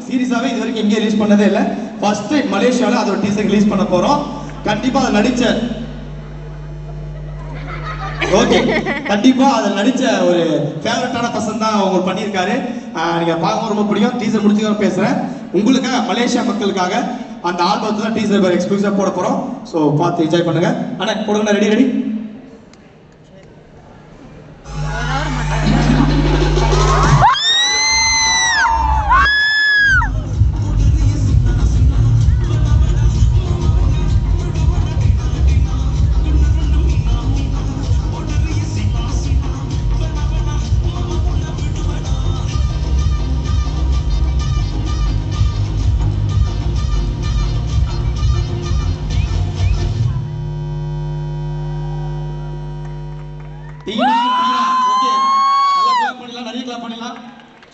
சீரியஸாவே இது வரைக்கும் எங்கேயும் ரிலீஸ் பண்ணதே இல்லை. ஃபர்ஸ்ட் டைம் மலேசியாவில் அதோட டீசர் ரிலீஸ் பண்ண போறோம். கண்டிப்பா அதை நடிச்ச ஓகே கண்டிப்பா அதில் நடிச்ச ஒரு ஃபேவரட்டான பர்சன் தான் அவங்க பண்ணியிருக்காரு. நீங்க பார்க்க ரொம்ப பிடிக்கும். டீசர் முடிச்சுக்க பேசுறேன். உங்களுக்காக மலேசியா மக்களுக்காக அந்த ஆல்பத்தை தான் டீசர் எக்ஸ்க்ளூசிவா போட போறோம். ஸோ பார்த்து என்ஜாய் பண்ணுங்க. அண்ணா கொடுங்க. Ready ready.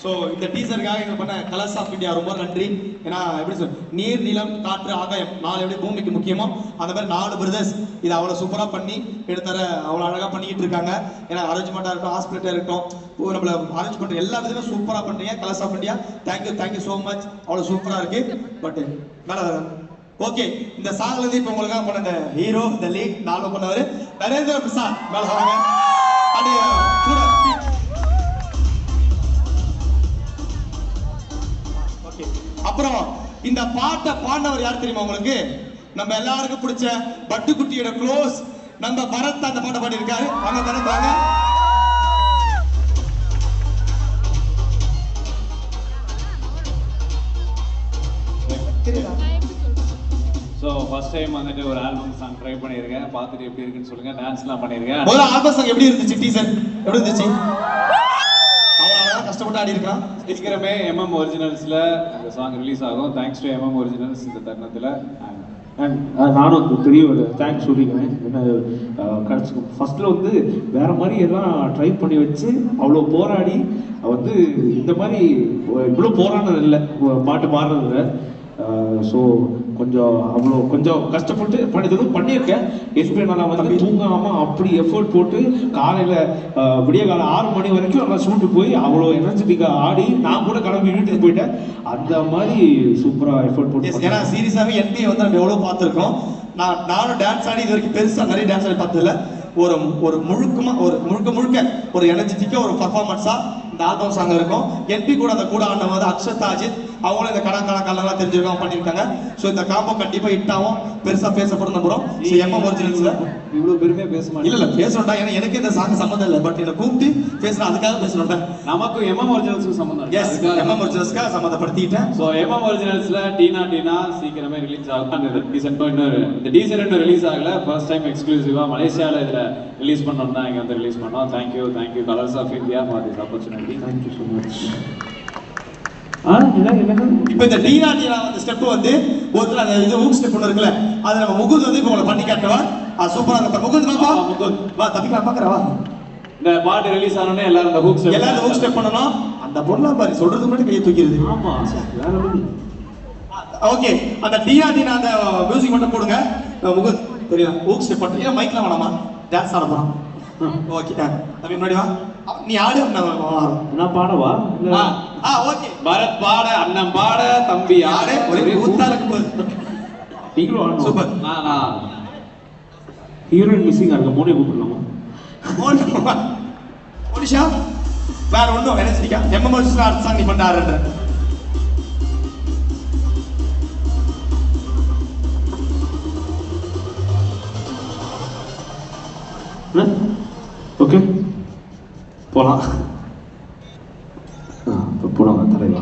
ஸோ இந்த டீசருக்காக எங்க பண்ண கலர்ஸ் ஆஃப் இந்தியா ரொம்ப நன்றி. ஏன்னா எப்படி சொல் நீர் நிலம் காற்று ஆகாயம் 4 எப்படி பூமிக்கு முக்கியமோ அந்த மாதிரி 4 பிரதர்ஸ் இதை அவ்வளோ சூப்பராக பண்ணி எடுத்துற அவ்வளோ அழகாக பண்ணிக்கிட்டு இருக்காங்க. ஏன்னா அரேஞ்ச்மெண்ட்டாக இருக்கட்டும், ஹாஸ்பிட்டலாக இருக்கட்டும், நம்மள அரேஞ்ச் பண்ணுற எல்லா விதமே சூப்பராக பண்ணுறீங்க. Colours of India thank you so much. அவ்வளோ சூப்பராக இருக்கு. பட் மேலே ஓகே இந்த சாங்ல இருந்து இப்போ உங்களுக்காக பண்ண இந்த ஹீரோ இந்த லீட் நாலு பண்ணவர் நரேந்திர பிரசாத் மேலே வாங்க. அது கூட அப்புறம் இந்த பாட்டை பாடினவர் யார் தெரியுமா உங்களுக்கு? நம்ம எல்லாருக்கும் பிடிச்ச பட்டுக்குட்டியோட க்ளோஸ் நம்ம பரத் அந்த பாட்டை பாடி இருக்காரு. வாங்க பரத் வாங்க. ஸோ ஃபர்ஸ்ட் டைம் வந்துட்டு ஒரு ஆல்பம் சாங் ட்ரை பண்ணியிருக்கேன். பார்த்துட்டு எப்படி இருக்குன்னு சொல்லுங்க. டான்ஸ்லாம் பண்ணியிருக்கேன். முதல்ல ஆல்பம் சாங் எப்படி இருந்துச்சு? டீசர் எப்படி இருந்துச்சு? கஷ்டப்பட்டு ஆடி இருக்கான். சீக்கிரமே எம்எம் ஒரிஜினல்ஸில் அந்த சாங் ரிலீஸ் ஆகும். தேங்க்ஸ் டு எம்எம் ஒரிஜினல்ஸ் இந்த தருணத்தில். நானும் பெரிய ஒரு தேங்க்ஸ் சொல்லிக்கிறேன். என்ன கிடச்சி ஃபஸ்ட்டில் வந்து வேறு மாதிரி எல்லாம் ட்ரை பண்ணி வச்சு அவ்வளோ போராடி வந்து இந்த மாதிரி இவ்வளோ போராடினது இல்லை பாட்டு பாடுறதில்ல. ஸோ கொஞ்சம் கஷ்டப்பட்டு பண்ணியிருக்கேன். எஸ்பி நான் வந்து தூங்காமல் அப்படி எஃபர்ட் போட்டு காலையில் விடிய காலம் 6 மணி வரைக்கும் நல்லா ஷூட்டு போய் அவ்வளோ எனர்ஜெட்டிக்காக ஆடி நான் கூட கிளம்பி வீட்டுக்கு போயிட்டேன். அந்த மாதிரி சூப்பராக எஃபர்ட் போட்டு. ஏன்னா சீரியஸாகவே என்பிஏ வந்து நம்ம எவ்வளோ பார்த்துருக்கோம். நானும் டான்ஸ் ஆடி இது வரைக்கும் பெருசாக நிறைய டான்ஸ் ஆடி பார்த்ததில்ல. ஒரு முழுக்க ஒரு எனர்ஜெட்டிக்காக ஒரு பர்ஃபார்மன்ஸா இந்த ஆல்பம் சாங் இருக்கும். என்பி கூட அந்த கூட ஆண்டவங்க வந்து அக்ஷத் அஜித் அவங்களும் இந்த கலங்கள்லாம் தெரிஞ்சிருக்காங்க பண்ணியிருக்காங்க. ஸோ இந்த காம்போ கண்டிப்பா ஹிட் ஆகும், பெருசா பேசப்படும் நம்புறோம். எம்எம் ஒரிஜினல்ஸ்ல இவ்வளவு பெருமையா பேச மாட்டேன். இல்ல பேசணும்டா. ஏன்னா எனக்கு இந்த சாங் சம்மந்தம் இல்லை. பட் இதை கூப்பிட்டு பேசுறேன் அதுக்காக பேசணும்டா. நமக்கு எம்எம் ஒரிஜினல்ஸ்க்கு சம்மந்தம். எஸ் எம்எம் ஒரிஜினல்ஸ்க்காக சம்மந்தப்படுத்திட்டேன். ஸோ எம்எம் ஒரிஜினல்ஸ்ல டீனா சீக்கிரமே ரிலீஸ் ஆகும். இந்த டீசர் இன்னும் ரிலீஸ் ஆகல. ஃபர்ஸ்ட் டைம் எக்ஸ்க்ளூசிவா மலேசியாவில் இதில் ரிலீஸ் பண்ணோம் தான் இங்கே வந்து ரிலீஸ் பண்ணோம். Thank you colours of India for this opportunity. Thank you so much. இப்போ இந்த டீனா வந்து ஸ்டெப் வந்து ஒரு அந்த இது ஊக் ஸ்டெப் ஒன்று இருக்குல்ல, அதை நம்ம முகுந்த் வந்து இப்போ உங்களை பண்ணி காட்டுவா. சூப்பரா இருக்கும். முகுந்த் வா தப்பிக்கலாம் பார்க்குறவா. இந்த பாட்டு ரிலீஸ் ஆனோடனே எல்லாரும் இந்த ஹூக் ஸ்டெப் பண்ணணும். அந்த பொருளா பாரு சொல்றது மட்டும் கையை தூக்கிடுது. ஆமா ஓகே அந்த டீனா அந்த மியூசிக் மட்டும் போடுங்க. முகுந்த் தெரியும் ஊக் ஸ்டெப் பண்ணி ஏன் மைக்ல வேணாமா டான்ஸ் ஆட போறோம். ஓகே தம்பி முன்னாடி வா. நீ ஆடு நான் பாடவா? ஓகே பரத் பாட, அண்ணன் பாட, தம்பி ஆடு. ஒரே ஊத்தாலுக்கு போகுது. நீங்களும் ஆடணும். சூப்பர். ஹீரோயின் மிஸ்ஸிங்கா இருக்க மோனே கூப்பிடலாமா? ஒனிஷா வேற ஒன்றும் நினைச்சிருக்கா? எம்எம் அடுத்த சாங் நீ பண்ண ஆடுற. ஓகே போலாம். போலாம் தலைவா.